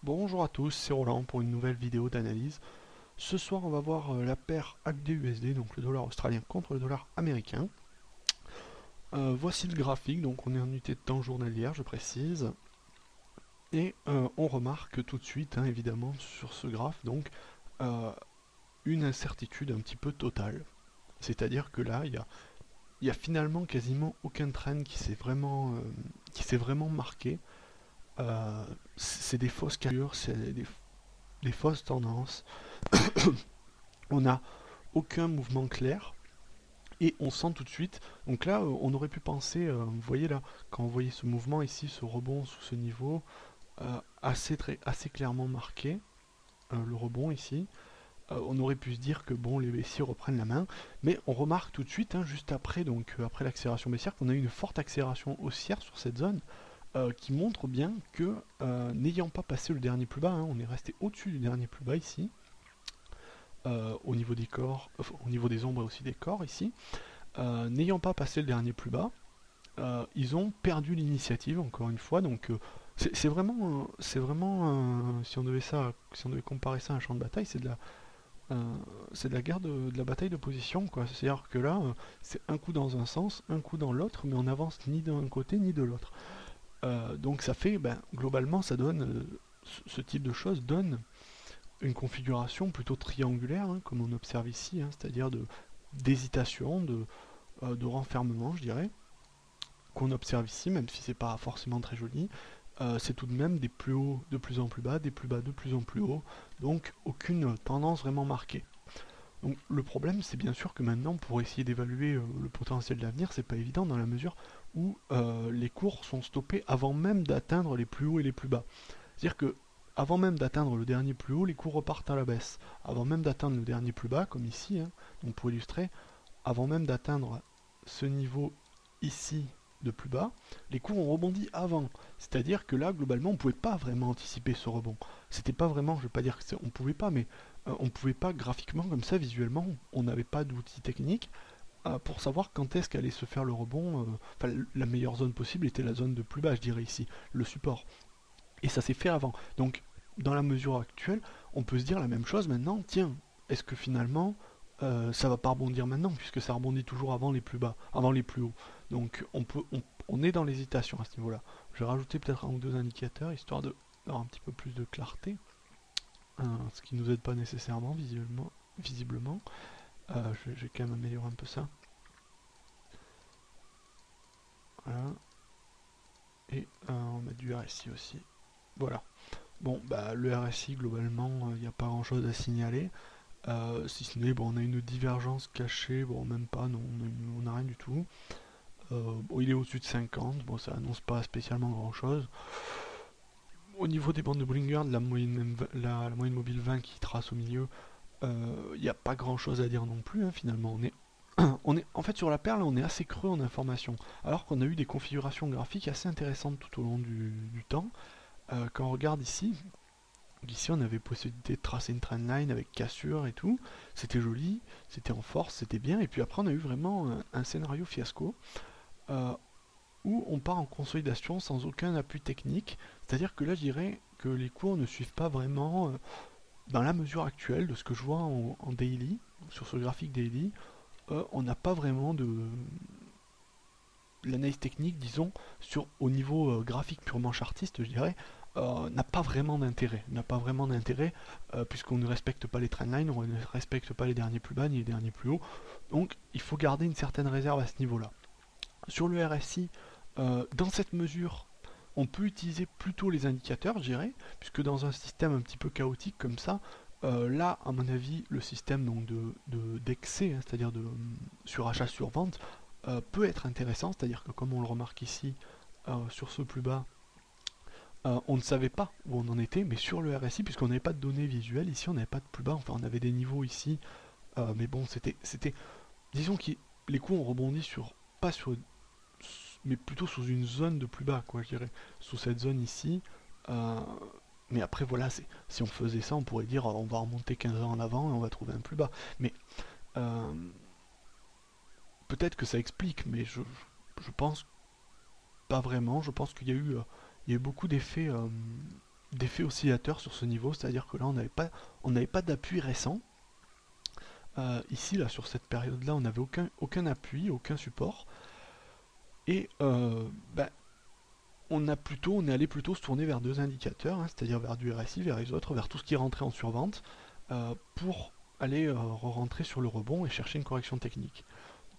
Bonjour à tous, c'est Roland pour une nouvelle vidéo d'analyse. Ce soir, on va voir la paire AUD-USD, donc le dollar australien contre le dollar américain. Voici le graphique, donc on est en unité de temps journalière, je précise. Et on remarque tout de suite, hein, évidemment, sur ce graphe, donc euh, une incertitude un petit peu totale. C'est-à-dire que là, il y a finalement quasiment aucun trend qui s'est vraiment marqué. C'est des fausses caliures, c'est des fausses tendances. On n'a aucun mouvement clair et on sent tout de suite. Donc là, on aurait pu penser, vous voyez là, quand vous voyez ce mouvement ici, ce rebond sous ce niveau, assez clairement marqué, le rebond ici, on aurait pu se dire que bon, les baissiers reprennent la main, mais on remarque tout de suite, hein, juste après, donc après l'accélération baissière, qu'on a eu une forte accélération haussière sur cette zone. Qui montre bien que n'ayant pas passé le dernier plus bas, hein, on est resté au-dessus du dernier plus bas ici, au niveau des corps, enfin, au niveau des ombres et aussi des corps ici, n'ayant pas passé le dernier plus bas, ils ont perdu l'initiative encore une fois. Donc si on devait comparer ça à un champ de bataille, c'est de la guerre de la bataille de position, quoi. C'est-à-dire que là, c'est un coup dans un sens, un coup dans l'autre, mais on avance ni d'un côté ni de l'autre. Donc ça fait, ben, globalement, ça donne ce type de choses donne une configuration plutôt triangulaire, hein, comme on observe ici, hein, c'est-à-dire d'hésitation, de renfermement, je dirais, qu'on observe ici, même si c'est pas forcément très joli. C'est tout de même des plus hauts de plus en plus bas, des plus bas de plus en plus hauts, donc aucune tendance vraiment marquée. Donc le problème, c'est bien sûr que maintenant, pour essayer d'évaluer le potentiel de l'avenir, c'est pas évident dans la mesure où les cours sont stoppés avant même d'atteindre les plus hauts et les plus bas. C'est-à-dire que avant même d'atteindre le dernier plus haut, les cours repartent à la baisse. Avant même d'atteindre le dernier plus bas, comme ici, hein, donc pour illustrer, avant même d'atteindre ce niveau ici de plus bas, les cours ont rebondi avant. C'est-à-dire que là, globalement, on ne pouvait pas vraiment anticiper ce rebond. C'était pas vraiment, je ne vais pas dire que on pouvait pas, mais on ne pouvait pas graphiquement comme ça, visuellement, on n'avait pas d'outils techniques pour savoir quand est-ce qu'allait se faire le rebond. Enfin, la meilleure zone possible était la zone de plus bas, je dirais ici, le support. Et ça s'est fait avant. Donc, dans la mesure actuelle, on peut se dire la même chose maintenant. Tiens, est-ce que finalement, ça va pas rebondir maintenant, puisque ça rebondit toujours avant les plus bas, avant les plus hauts. Donc, on est dans l'hésitation à ce niveau-là. Je vais rajouter peut-être un ou deux indicateurs, histoire d'avoir un petit peu plus de clarté, ce qui nous aide pas nécessairement visiblement. Je vais quand même améliorer un peu ça. Voilà. Et on va mettre du RSI aussi. Voilà. Bon, bah, le RSI, globalement, il n'y a pas grand-chose à signaler. Si ce n'est, bon, on a une divergence cachée, bon, même pas, non, on a rien du tout. Bon, il est au-dessus de 50, bon, ça annonce pas spécialement grand-chose. Au niveau des bandes de Bollinger, de la moyenne mobile 20 qui trace au milieu, il n'y a pas grand-chose à dire non plus, hein, finalement. En fait, sur la perle, on est assez creux en information, alors qu'on a eu des configurations graphiques assez intéressantes tout au long du temps. Quand on regarde ici, ici, on avait possibilité de tracer une trendline avec cassure et tout. C'était joli, c'était en force, c'était bien. Et puis après, on a eu vraiment un scénario fiasco euh, où on part en consolidation sans aucun appui technique. C'est-à-dire que là, je dirais que les cours ne suivent pas vraiment, dans la mesure actuelle de ce que je vois en daily, sur ce graphique daily, on n'a pas vraiment de l'analyse technique, disons, au niveau graphique purement chartiste, je dirais, n'a pas vraiment d'intérêt. N'a pas vraiment d'intérêt, puisqu'on ne respecte pas les trendlines, on ne respecte pas les derniers plus bas ni les derniers plus hauts. Donc il faut garder une certaine réserve à ce niveau-là. Sur le RSI, dans cette mesure, on peut utiliser plutôt les indicateurs, je dirais, puisque dans un système un petit peu chaotique comme ça, là, à mon avis, le système donc d'excès, hein, c'est-à-dire de surachat sur vente, peut être intéressant, c'est-à-dire que comme on le remarque ici, sur ce plus bas, on ne savait pas où on en était, mais sur le RSI, puisqu'on n'avait pas de données visuelles, ici on n'avait pas de plus bas, enfin on avait des niveaux ici, mais bon, disons que les coups ont rebondi pas sur, mais plutôt sous une zone de plus bas, quoi, je dirais, sous cette zone ici. euh, mais après, voilà, si on faisait ça, on pourrait dire on va remonter 15 ans en avant et on va trouver un plus bas. Mais euh, peut-être que ça explique, mais je pense pas vraiment. Je pense qu'il y a eu beaucoup d'effets. d'effet oscillateur sur ce niveau, c'est-à-dire que là on n'avait pas d'appui récent. Ici là sur cette période là on n'avait aucun appui, aucun support. Et bah, on est allé plutôt se tourner vers deux indicateurs, hein, c'est-à-dire vers du RSI, vers les autres, vers tout ce qui est rentré en survente, pour aller re-rentrer sur le rebond et chercher une correction technique,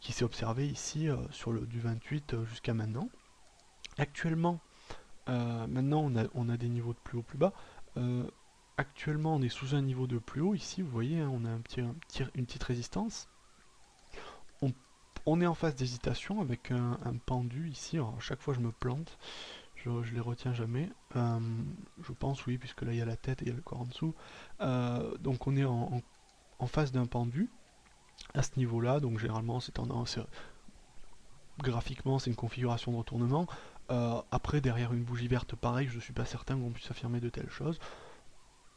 qui s'est observée ici sur du 28 jusqu'à maintenant. Actuellement, maintenant on a des niveaux de plus haut, plus bas. Actuellement on est sous un niveau de plus haut, ici vous voyez, hein, on a une petite résistance. On est en phase d'hésitation avec un pendu ici, alors à chaque fois je me plante. Je les retiens jamais. Je pense oui, puisque là il y a la tête et il y a le corps en dessous. Donc on est en face d'un pendu à ce niveau-là. Donc généralement c'est tendance, graphiquement c'est une configuration de retournement. Après derrière une bougie verte pareil, je ne suis pas certain qu'on puisse affirmer de telles choses.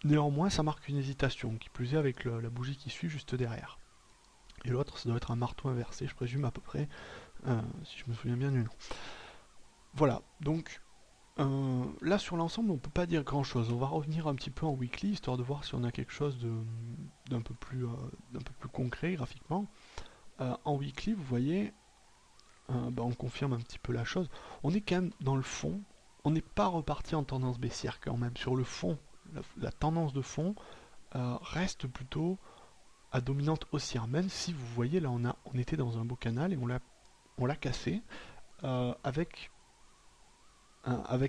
Néanmoins ça marque une hésitation, qui plus est avec la bougie qui suit juste derrière. Et l'autre ça doit être un marteau inversé, je présume à peu près, si je me souviens bien du nom. Voilà, donc là sur l'ensemble on peut pas dire grand chose. On va revenir un petit peu en weekly histoire de voir si on a quelque chose d'un peu plus concret graphiquement. En weekly vous voyez, bah, on confirme un petit peu la chose. On est quand même dans le fond, on n'est pas reparti en tendance baissière quand même. Sur le fond, la tendance de fond reste plutôt à dominante haussière, même si vous voyez là on était dans un beau canal et on l'a cassé avec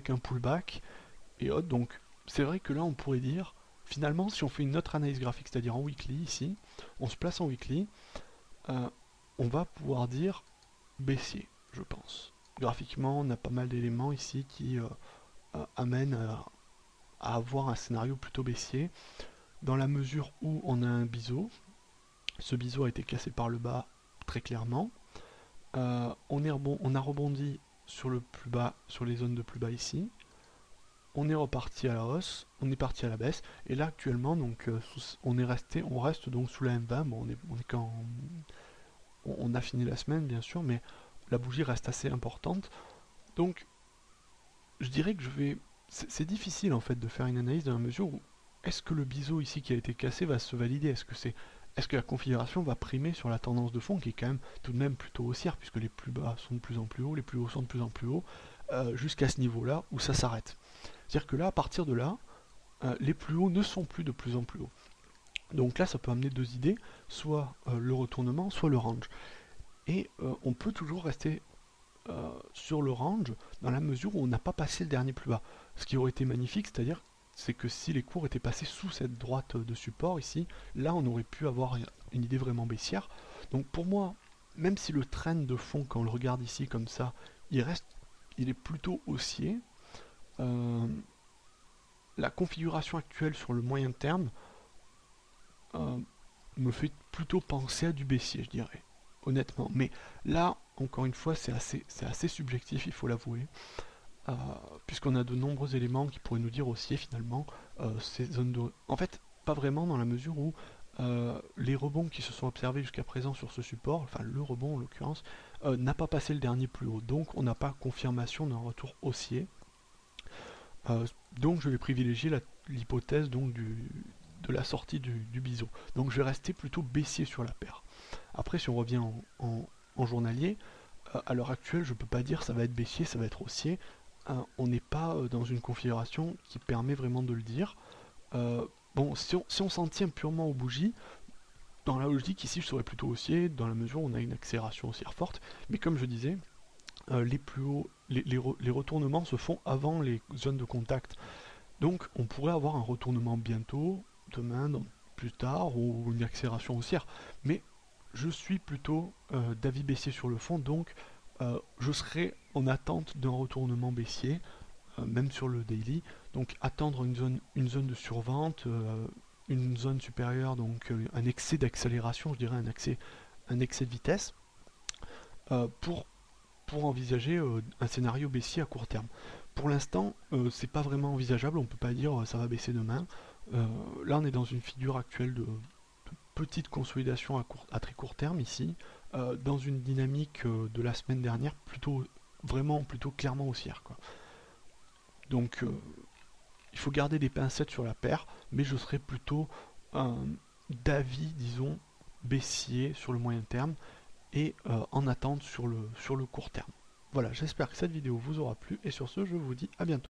un pullback et autres. Donc c'est vrai que là on pourrait dire, finalement si on fait une autre analyse graphique, c'est-à-dire en weekly ici, on se place en weekly, on va pouvoir dire baissier, je pense. Graphiquement on a pas mal d'éléments ici qui amènent à avoir un scénario plutôt baissier, dans la mesure où on a un biseau. Ce biseau a été cassé par le bas très clairement. On a rebondi sur le plus bas, sur les zones de plus bas ici. On est reparti à la hausse, on est parti à la baisse, et là actuellement donc on reste donc sous la M20. Bon, on a fini la semaine bien sûr, mais la bougie reste assez importante. Donc je dirais que c'est difficile en fait de faire une analyse dans la mesure où est-ce que le biseau ici qui a été cassé va se valider, est-ce que la configuration va primer sur la tendance de fond qui est quand même tout de même plutôt haussière, puisque les plus bas sont de plus en plus hauts, les plus hauts sont de plus en plus hauts, jusqu'à ce niveau-là où ça s'arrête. C'est-à-dire que là, à partir de là, les plus hauts ne sont plus de plus en plus hauts. Donc là, ça peut amener deux idées, soit le retournement, soit le range. Et on peut toujours rester sur le range dans la mesure où on n'a pas passé le dernier plus bas. Ce qui aurait été magnifique, c'est que si les cours étaient passés sous cette droite de support ici, là on aurait pu avoir une idée vraiment baissière. Donc pour moi, même si le trend de fond, quand on le regarde ici comme ça, il est plutôt haussier, la configuration actuelle sur le moyen terme me fait plutôt penser à du baissier, je dirais, honnêtement. Mais là, encore une fois, c'est assez subjectif, il faut l'avouer, puisqu'on a de nombreux éléments qui pourraient nous dire haussier finalement. Ces zones de... En fait, pas vraiment dans la mesure où les rebonds qui se sont observés jusqu'à présent sur ce support, enfin le rebond en l'occurrence, n'a pas passé le dernier plus haut, donc on n'a pas confirmation d'un retour haussier. Donc je vais privilégier l'hypothèse donc de la sortie du biseau. Donc je vais rester plutôt baissier sur la paire. Après si on revient en journalier, à l'heure actuelle je peux pas dire ça va être baissier, ça va être haussier. On n'est pas dans une configuration qui permet vraiment de le dire. Bon, si on s'en tient purement aux bougies, dans la logique ici je serais plutôt haussier, dans la mesure où on a une accélération haussière forte, mais comme je disais, les plus hauts, les retournements se font avant les zones de contact. Donc on pourrait avoir un retournement bientôt, demain, plus tard, ou une accélération haussière. Mais je suis plutôt d'avis baissier sur le fond, donc je serai en attente d'un retournement baissier, même sur le daily. Donc attendre une zone de survente, une zone supérieure, donc un excès d'accélération, je dirais un excès de vitesse, pour envisager un scénario baissier à court terme. Pour l'instant, c'est pas vraiment envisageable, on peut pas dire ça va baisser demain. Là, on est dans une figure actuelle de petite consolidation à très court terme ici, dans une dynamique de la semaine dernière plutôt clairement haussière, quoi. Donc il faut garder des pincettes sur la paire, mais je serais plutôt d'avis, disons, baissier sur le moyen terme et en attente sur le court terme. Voilà, j'espère que cette vidéo vous aura plu et sur ce, je vous dis à bientôt.